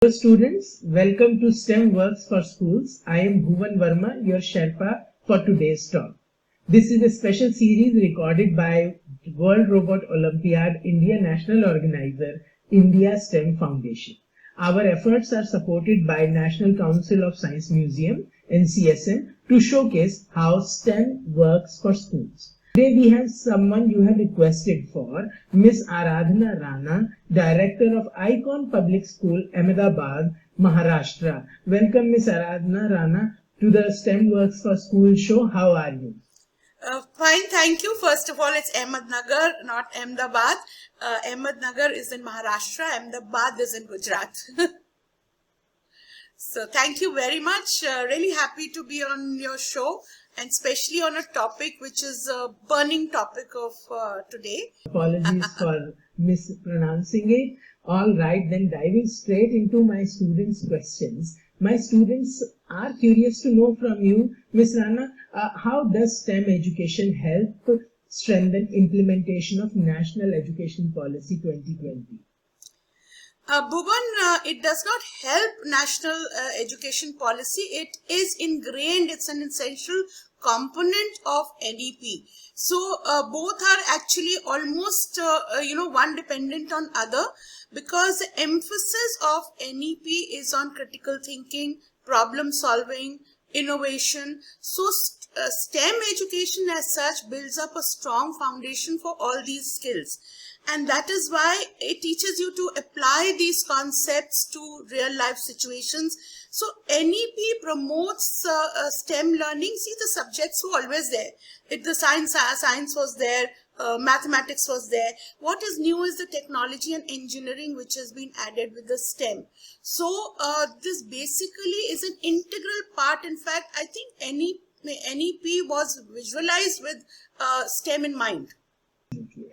Hello students, welcome to STEM Works for Schools. I am Bhuvan Verma, your Sherpa for today's talk. This is a special series recorded by World Robot Olympiad India National Organizer, India STEM Foundation. Our efforts are supported by National Council of Science Museum, NCSM, to showcase how STEM works for schools. Today we have someone you have requested for, Miss Aradhana Rana, Director of Icon Public School, Ahmedabad, Maharashtra. Welcome Miss Aradhana Rana to the STEM Works for School show. How are you? Fine, thank you. First of all, it's Ahmednagar, not Ahmedabad. Ahmednagar is in Maharashtra, Ahmedabad is in Gujarat. So thank you very much. Really happy to be on your show, and especially on a topic which is a burning topic of today. Apologies for mispronouncing it. All right, then diving straight into my students' questions. My students are curious to know from you, Ms. Rana, how does STEM education help strengthen implementation of National Education Policy 2020? Bhuvan, it does not help national education policy. It is ingrained. It's an essential component of NEP. So both are actually almost, one dependent on other, because the emphasis of NEP is on critical thinking, problem solving, innovation. So STEM education as such builds up a strong foundation for all these skills. And that is why it teaches you to apply these concepts to real life situations. So NEP promotes STEM learning. See, the subjects were always there. The science was there, mathematics was there. What is new is the technology and engineering which has been added with the STEM. So this basically is an integral part. In fact, I think NEP was visualized with STEM in mind.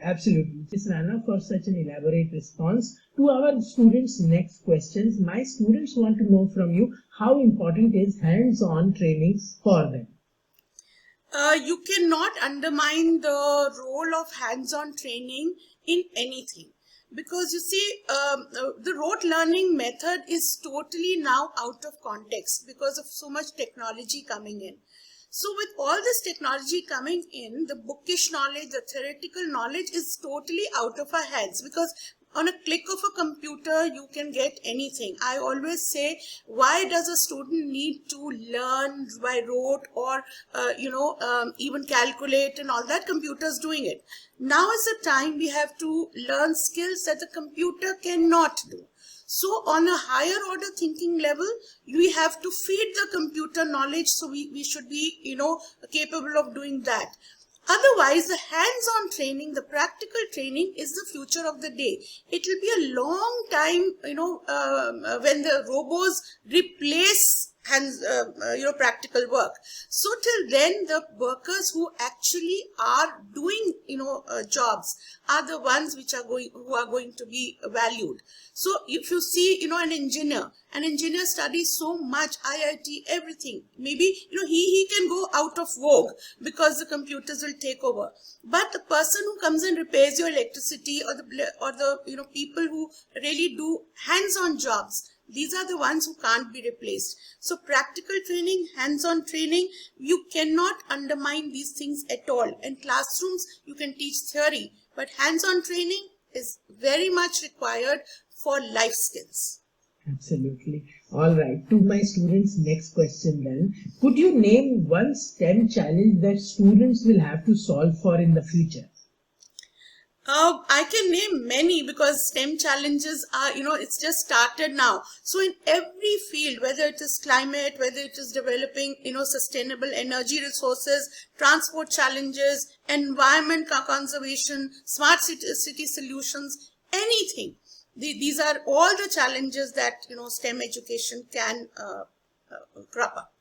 Absolutely. Ms. Rana, for such an elaborate response to our students' next questions. My students want to know from you how important is hands-on training for them. You cannot undermine the role of hands-on training in anything, because you see, the rote learning method is totally now out of context because of so much technology coming in. So with all this technology coming in, the bookish knowledge, the theoretical knowledge is totally out of our hands, because on a click of a computer, you can get anything. I always say, why does a student need to learn by rote or, even calculate and all that? Computer's doing it. Now is the time we have to learn skills that the computer cannot do. So on a higher order thinking level, we have to feed the computer knowledge. So we should be, capable of doing that. Otherwise, the hands-on training, the practical training is the future of the day. It will be a long time, when the robots replace practical work. So till then, the workers who actually are doing, jobs are the ones who are going to be valued. So if you see, an engineer studies so much, IIT, everything. Maybe, he can go out of vogue because the computers will take over. But the person who comes and repairs your electricity, or the people who really do hands-on jobs, these are the ones who can't be replaced. So practical training, hands-on training, you cannot undermine these things at all. In classrooms, you can teach theory, but hands-on training is very much required for life skills. Absolutely. All right. To my students' next question then. Could you name one STEM challenge that students will have to solve for in the future? I can name many, because STEM challenges are, it's just started now. So in every field, whether it is climate, whether it is developing, sustainable energy resources, transport challenges, environment conservation, smart city solutions, anything. These are all the challenges that, STEM education can crop up.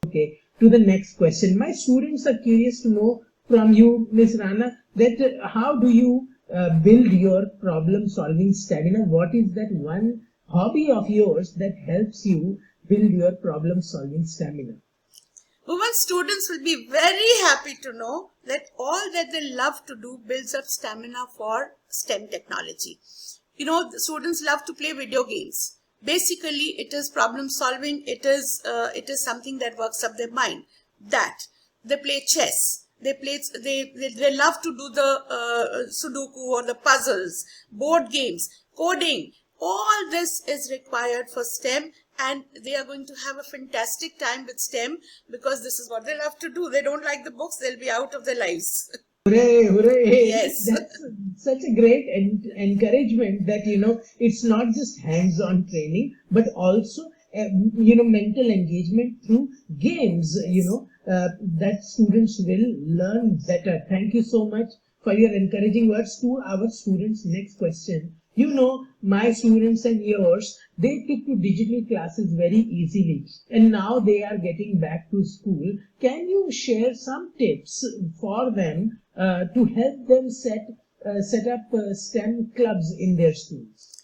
Okay. To the next question. My students are curious to know from you, Ms. Rana, that how do you build your problem solving stamina? What is that one hobby of yours that helps you build your problem solving stamina? Women students will be very happy to know that all that they love to do builds up stamina for STEM technology. The students love to play video games. Basically, it is problem solving. It is something that works up their mind. That they play chess. They love to do the Sudoku or the puzzles, board games, coding. All this is required for STEM, and they are going to have a fantastic time with STEM because this is what they love to do. They don't like the books, they'll be out of their lives. Hooray, hooray. Yes. That's such a great encouragement that, it's not just hands-on training, but also, mental engagement through games, that students will learn better. Thank you so much for your encouraging words to our students. Next question. My students and yours, they took to digital classes very easily, and now they are getting back to school. Can you share some tips for them to help them set up STEM clubs in their schools?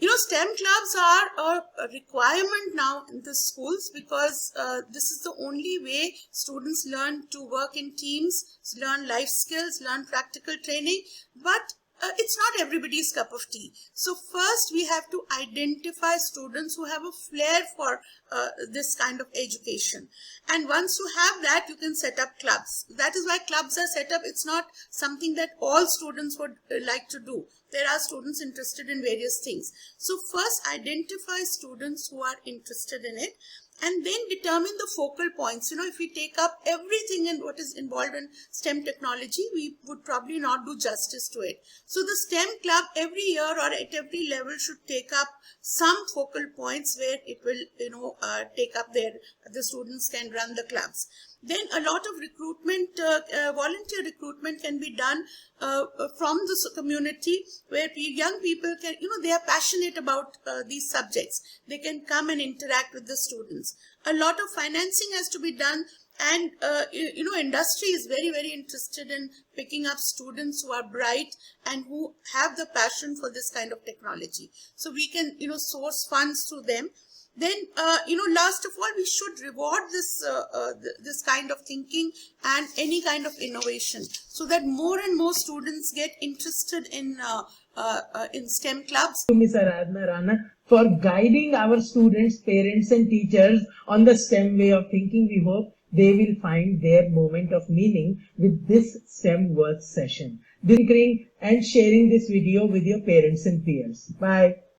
STEM clubs are a requirement now in the schools because this is the only way students learn to work in teams, learn life skills, learn practical training. But it's not everybody's cup of tea. So first we have to identify students who have a flair for this kind of education. And once you have that, you can set up clubs. That is why clubs are set up. It's not something that all students would like to do. There are students interested in various things. So first identify students who are interested in it, and then determine the focal points. If we take up everything and what is involved in STEM technology, we would probably not do justice to it. So the STEM club every year or at every level should take up some focal points where it will, take up the students can run the clubs. Then a lot of recruitment, volunteer recruitment can be done from the community where young people can, they are passionate about these subjects. They can come and interact with the students. A lot of financing has to be done, and, industry is very, very interested in picking up students who are bright and who have the passion for this kind of technology. So we can, source funds through them. Then, last of all, we should reward this kind of thinking and any kind of innovation so that more and more students get interested in STEM clubs. To Ms. Aradhana Rana for guiding our students, parents and teachers on the STEM way of thinking. We hope they will find their moment of meaning with this STEM Works session. Tinkering and sharing this video with your parents and peers. Bye.